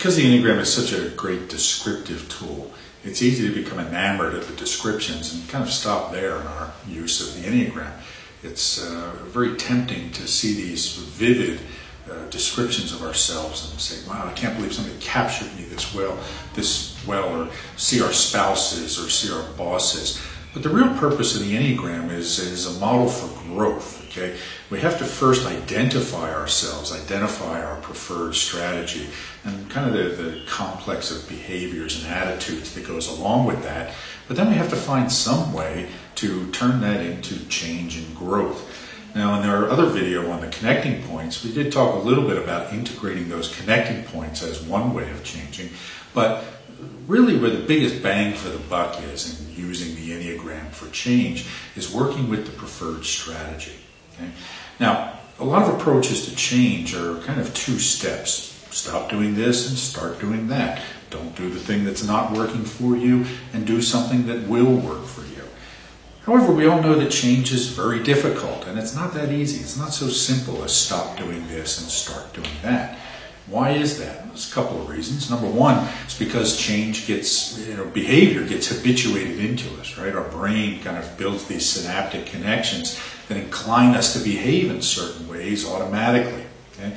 Because the Enneagram is such a great descriptive tool, it's easy to become enamored of the descriptions and kind of stop there in our use of the Enneagram. It's very tempting to see these vivid descriptions of ourselves and say, wow, I can't believe somebody captured me this well, or see our spouses or see our bosses. But the real purpose of the Enneagram is a model for growth, okay? We have to first identify ourselves, identify our preferred strategy, and kind of the complex of behaviors and attitudes that goes along with that. But then we have to find some way to turn that into change and growth. Now, in our other video on the connecting points, we did talk a little bit about integrating those connecting points as one way of changing, but really where the biggest bang for the buck is in using the Enneagram for change is working with the preferred strategy. Okay? Now, a lot of approaches to change are kind of two steps. Stop doing this and start doing that. Don't do the thing that's not working for you and do something that will work for you. However, we all know that change is very difficult, and it's not that easy. It's not so simple as stop doing this and start doing that. Why is that? There's a couple of reasons. Number one, it's because change gets, behavior gets habituated into us, right? Our brain kind of builds these synaptic connections that incline us to behave in certain ways automatically. Okay?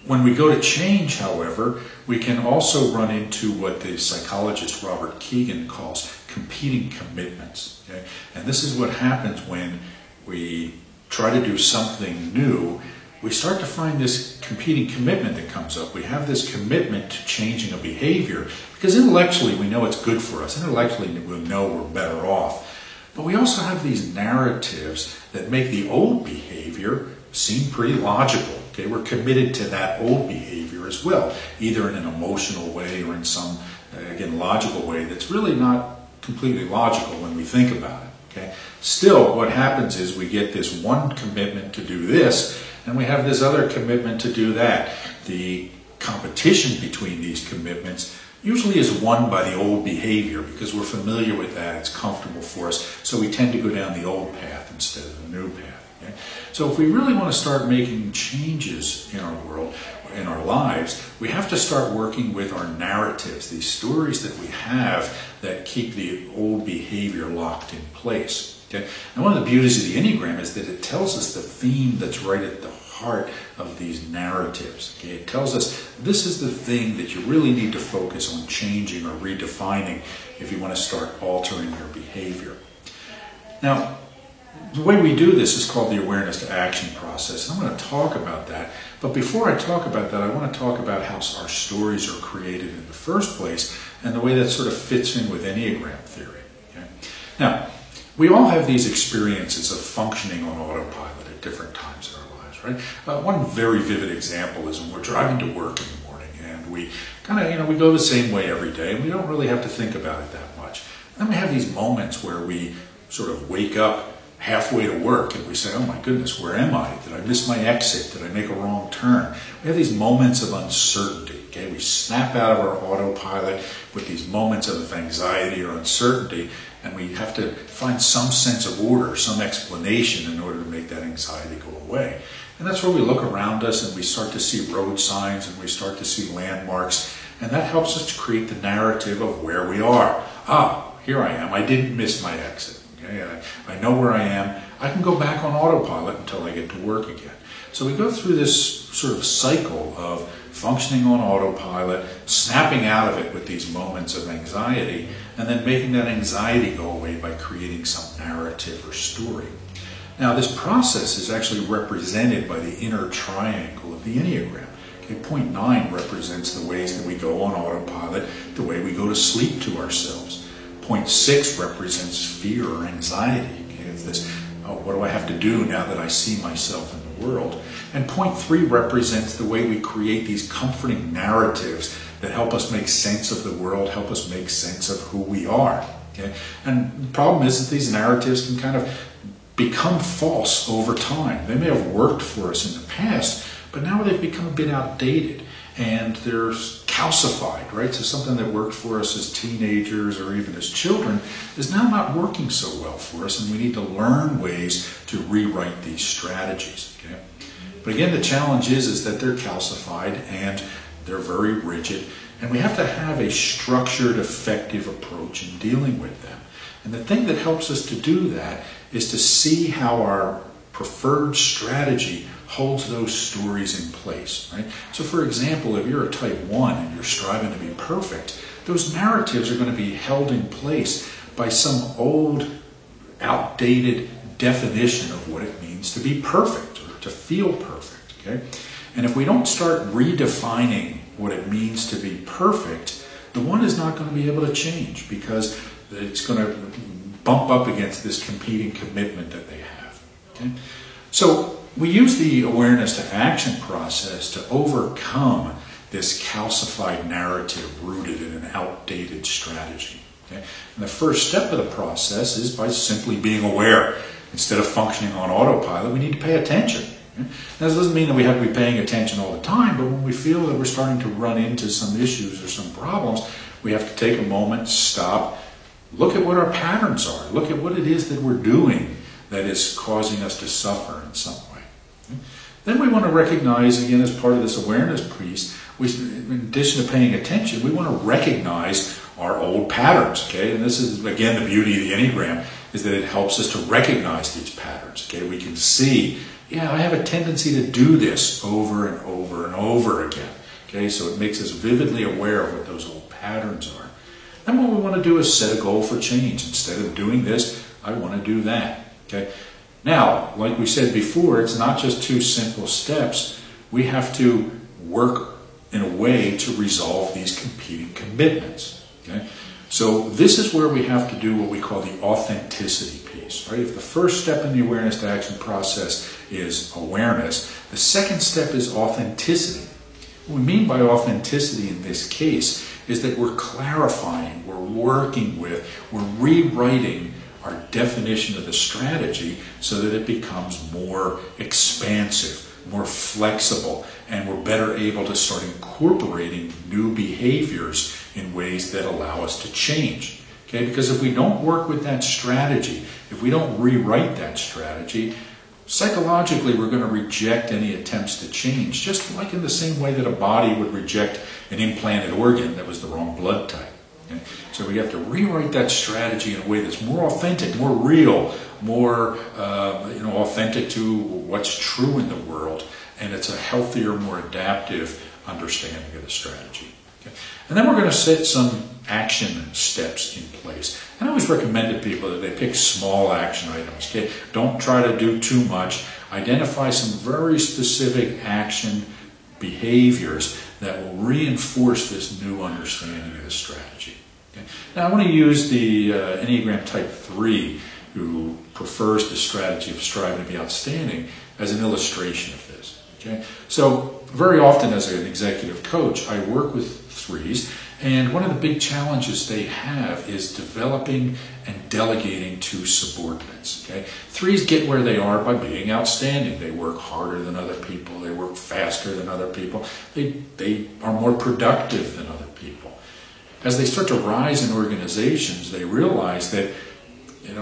When we go to change, however, we can also run into what the psychologist Robert Kegan calls competing commitments. Okay? And this is what happens when we try to do something new. We start to find this competing commitment that comes up. We have this commitment to changing a behavior because intellectually we know it's good for us. Intellectually we know we're better off. But we also have these narratives that make the old behavior seem pretty logical. Okay, we're committed to that old behavior as well, either in an emotional way or in some, again, logical way that's really not completely logical when we think about it. Okay? Still, what happens is we get this one commitment to do this, and we have this other commitment to do that. The competition between these commitments usually is won by the old behavior because we're familiar with that, it's comfortable for us, so we tend to go down the old path instead of the new path. Okay? So if we really want to start making changes in our world, in our lives, we have to start working with our narratives, these stories that we have that keep the old behavior locked in place. Okay? And one of the beauties of the Enneagram is that it tells us the theme that's right at the heart of these narratives. Okay? It tells us this is the thing that you really need to focus on changing or redefining if you want to start altering your behavior. Now, the way we do this is called the awareness to action process. I'm going to talk about that. But before I talk about that, I want to talk about how our stories are created in the first place and the way that sort of fits in with Enneagram theory. Okay? Now, we all have these experiences of functioning on autopilot at different times in our lives, right? One very vivid example is when we're driving to work in the morning and we kind of, we go the same way every day and we don't really have to think about it that much. Then we have these moments where we sort of wake up halfway to work and we say, oh my goodness, where am I? Did I miss my exit? Did I make a wrong turn? We have these moments of uncertainty. Okay? We snap out of our autopilot with these moments of anxiety or uncertainty, and we have to find some sense of order, some explanation in order to make that anxiety go away. And that's where we look around us and we start to see road signs and we start to see landmarks, and that helps us to create the narrative of where we are. Ah, here I am. I didn't miss my exit. Okay? I know where I am. I can go back on autopilot until I get to work again. So we go through this sort of cycle of functioning on autopilot, snapping out of it with these moments of anxiety, and then making that anxiety go away by creating some narrative or story. Now, this process is actually represented by the inner triangle of the Enneagram. Okay, point 9 represents the ways that we go on autopilot, the way we go to sleep to ourselves. Point 6 represents fear or anxiety. Okay, it's this, oh, what do I have to do now that I see myself in the world? And point 3 represents the way we create these comforting narratives that help us make sense of the world, help us make sense of who we are. Okay? And the problem is that these narratives can kind of become false over time. They may have worked for us in the past, but now they've become a bit outdated and they're calcified, right? So something that worked for us as teenagers or even as children is now not working so well for us, and we need to learn ways to rewrite these strategies. Okay? But again, the challenge is that they're calcified, and they're very rigid, and we have to have a structured, effective approach in dealing with them. And the thing that helps us to do that is to see how our preferred strategy holds those stories in place, right? So for example, if you're a type 1 and you're striving to be perfect, those narratives are going to be held in place by some old, outdated definition of what it means to be perfect or to feel perfect, okay? And if we don't start redefining what it means to be perfect, the one is not going to be able to change because it's going to bump up against this competing commitment that they have, okay? So we use the awareness to action process to overcome this calcified narrative rooted in an outdated strategy. Okay? And the first step of the process is by simply being aware. Instead of functioning on autopilot, we need to pay attention. Okay? Now, this doesn't mean that we have to be paying attention all the time, but when we feel that we're starting to run into some issues or some problems, we have to take a moment, stop, look at what our patterns are, look at what it is that we're doing that is causing us to suffer in some way. Okay? Then we want to recognize, again, as part of this awareness piece, in addition to paying attention, we want to recognize our old patterns, okay? And this is, again, the beauty of the Enneagram, is that it helps us to recognize these patterns, okay? We can see, yeah, I have a tendency to do this over and over and over again, okay? So it makes us vividly aware of what those old patterns are. Then what we want to do is set a goal for change. Instead of doing this, I want to do that, okay? Now, like we said before, it's not just two simple steps. We have to work in a way to resolve these competing commitments, okay? So this is where we have to do what we call the authenticity piece, right? If the first step in the awareness to action process is awareness, the second step is authenticity. What we mean by authenticity in this case is that we're clarifying, we're working with, we're rewriting our definition of the strategy so that it becomes more expansive, more flexible, and we're better able to start incorporating new behaviors in ways that allow us to change. Okay? Because if we don't work with that strategy, if we don't rewrite that strategy, psychologically we're going to reject any attempts to change, just like in the same way that a body would reject an implanted organ that was the wrong blood type. Okay? So we have to rewrite that strategy in a way that's more authentic, more real, more authentic to what's true in the world, and it's a healthier, more adaptive understanding of the strategy. Okay? And then we're going to set some action steps in place. And I always recommend to people that they pick small action items. Okay? Don't try to do too much. Identify some very specific action behaviors that will reinforce this new understanding of the strategy. Okay? Now I want to use the Enneagram Type 3, who prefers the strategy of striving to be outstanding, as an illustration of this. Okay? So very often as an executive coach, I work with 3s, and one of the big challenges they have is developing and delegating to subordinates. Okay? 3s get where they are by being outstanding. They work harder than other people. They work faster than other people. They are more productive than other people. As they start to rise in organizations, they realize that,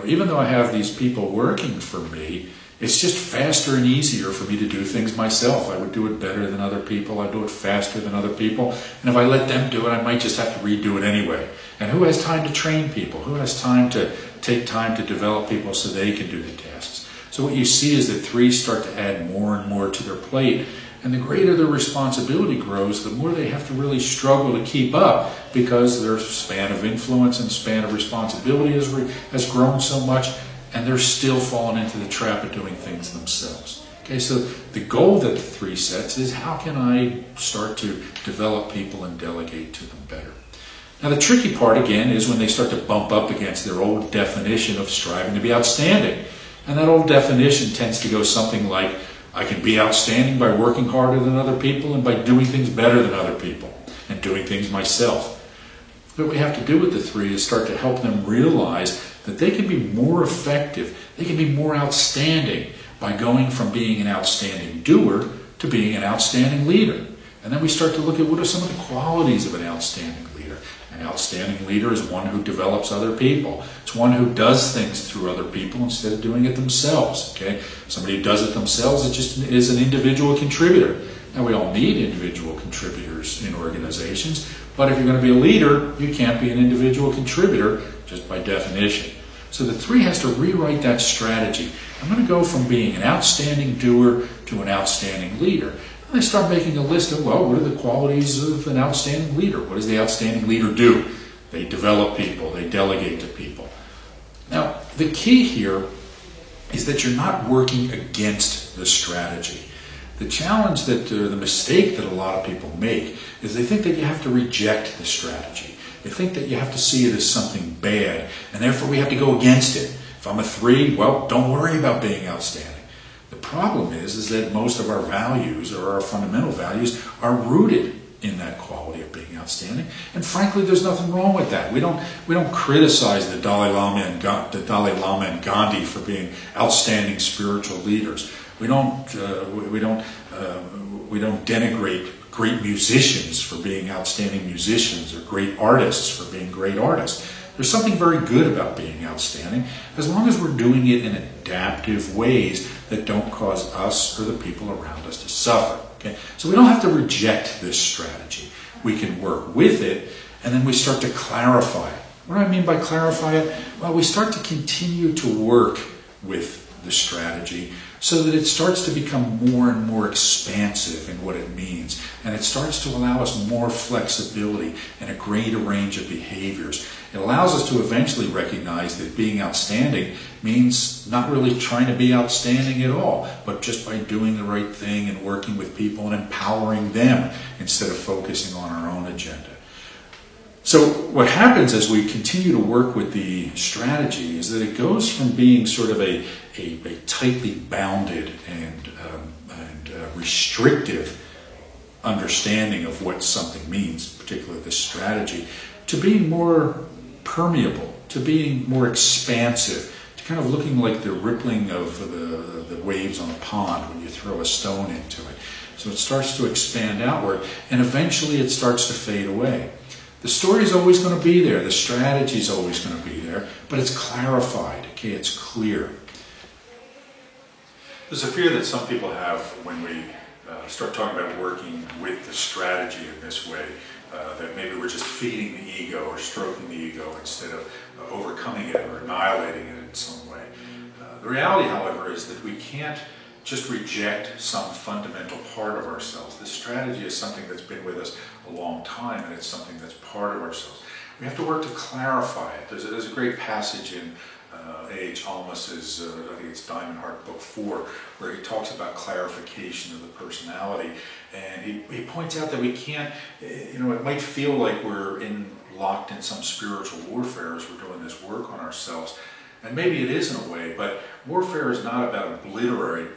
even though I have these people working for me, it's just faster and easier for me to do things myself. I would do it better than other people. I do it faster than other people. And if I let them do it, I might just have to redo it anyway. And who has time to train people? Who has time to take time to develop people so they can do the tasks? So what you see is that 3s start to add more and more to their plate. And the greater their responsibility grows, the more they have to really struggle to keep up, because their span of influence and span of responsibility has grown so much, and they're still falling into the trap of doing things themselves. Okay, so the goal that the 3 sets is, how can I start to develop people and delegate to them better? Now the tricky part, again, is when they start to bump up against their old definition of striving to be outstanding. And that old definition tends to go something like, I can be outstanding by working harder than other people and by doing things better than other people and doing things myself. What we have to do with the 3 is start to help them realize that they can be more effective, they can be more outstanding by going from being an outstanding doer to being an outstanding leader. And then we start to look at what are some of the qualities of an outstanding leader. An outstanding leader is one who develops other people. It's one who does things through other people instead of doing it themselves. Okay? Somebody who does it themselves is just an individual contributor. Now, we all need individual contributors in organizations, but if you're going to be a leader, you can't be an individual contributor just by definition. So the 3 has to rewrite that strategy. I'm going to go from being an outstanding doer to an outstanding leader. And I start making a list of, well, what are the qualities of an outstanding leader? What does the outstanding leader do? They develop people, they delegate to people. Now, the key here is that you're not working against the strategy. The challenge the mistake that a lot of people make is they think that you have to reject the strategy. They think that you have to see it as something bad, and therefore we have to go against it. If I'm a 3, well, don't worry about being outstanding. The problem is that most of our values, or our fundamental values, are rooted in that quality of being outstanding. And frankly, there's nothing wrong with that. We don't criticize the Dalai Lama and Gandhi for being outstanding spiritual leaders. We don't denigrate great musicians for being outstanding musicians, or great artists for being great artists. There's something very good about being outstanding, as long as we're doing it in adaptive ways that don't cause us or the people around us to suffer. Okay? So we don't have to reject this strategy. We can work with it, and then we start to clarify it. What do I mean by clarify it? Well, we start to continue to work with the strategy so that it starts to become more and more expansive in what it means, and it starts to allow us more flexibility and a greater range of behaviors. It allows us to eventually recognize that being outstanding means not really trying to be outstanding at all, but just by doing the right thing and working with people and empowering them instead of focusing on our own agenda. So what happens as we continue to work with the strategy is that it goes from being sort of a tightly bounded and restrictive understanding of what something means, particularly this strategy, to being more permeable, to being more expansive, to kind of looking like the rippling of the waves on a pond when you throw a stone into it. So it starts to expand outward, and eventually it starts to fade away. The story is always going to be there, the strategy is always going to be there, but it's clarified, okay, it's clear. There's a fear that some people have when we start talking about working with the strategy in this way, that maybe we're just feeding the ego or stroking the ego instead of overcoming it or annihilating it in some way. The reality, however, is that we can't just reject some fundamental part of ourselves. This strategy is something that's been with us a long time, and it's something that's part of ourselves. We have to work to clarify it. There's a great passage in A.H. Almas's, I think it's Diamond Heart, Book 4, where he talks about clarification of the personality. And he points out that we can't, it might feel like we're locked in some spiritual warfare as we're doing this work on ourselves. And maybe it is in a way, but warfare is not about obliterating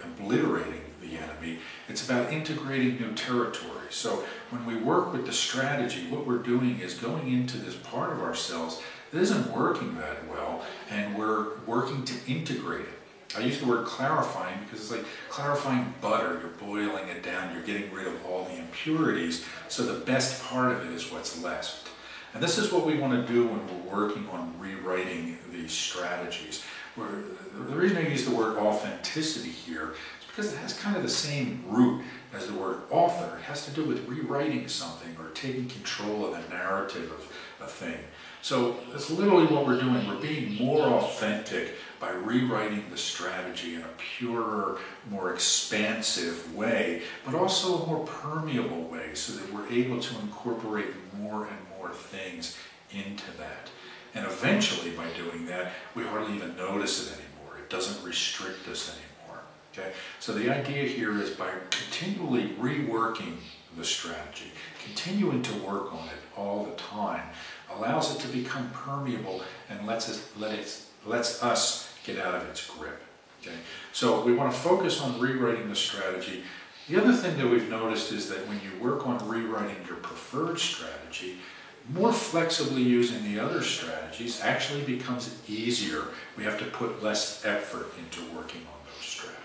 the enemy. It's about integrating new territory. So when we work with the strategy, what we're doing is going into this part of ourselves that isn't working that well, and we're working to integrate it. I use the word clarifying because it's like clarifying butter. You're boiling it down, you're getting rid of all the impurities, so the best part of it is what's left. And this is what we want to do when we're working on rewriting these strategies. The reason I use the word authenticity here is because it has kind of the same root as the word author. It has to do with rewriting something or taking control of the narrative of a thing. So that's literally what we're doing. We're being more authentic by rewriting the strategy in a purer, more expansive way, but also a more permeable way, so that we're able to incorporate more and more things into that. And eventually, by doing that, we hardly even notice it anymore. It doesn't restrict us anymore. Okay? So the idea here is by continually reworking the strategy, continuing to work on it all the time, allows it to become permeable and lets us get out of its grip. Okay? So we want to focus on rewriting the strategy. The other thing that we've noticed is that when you work on rewriting your preferred strategy, more flexibly using the other strategies actually becomes easier. We have to put less effort into working on those strategies.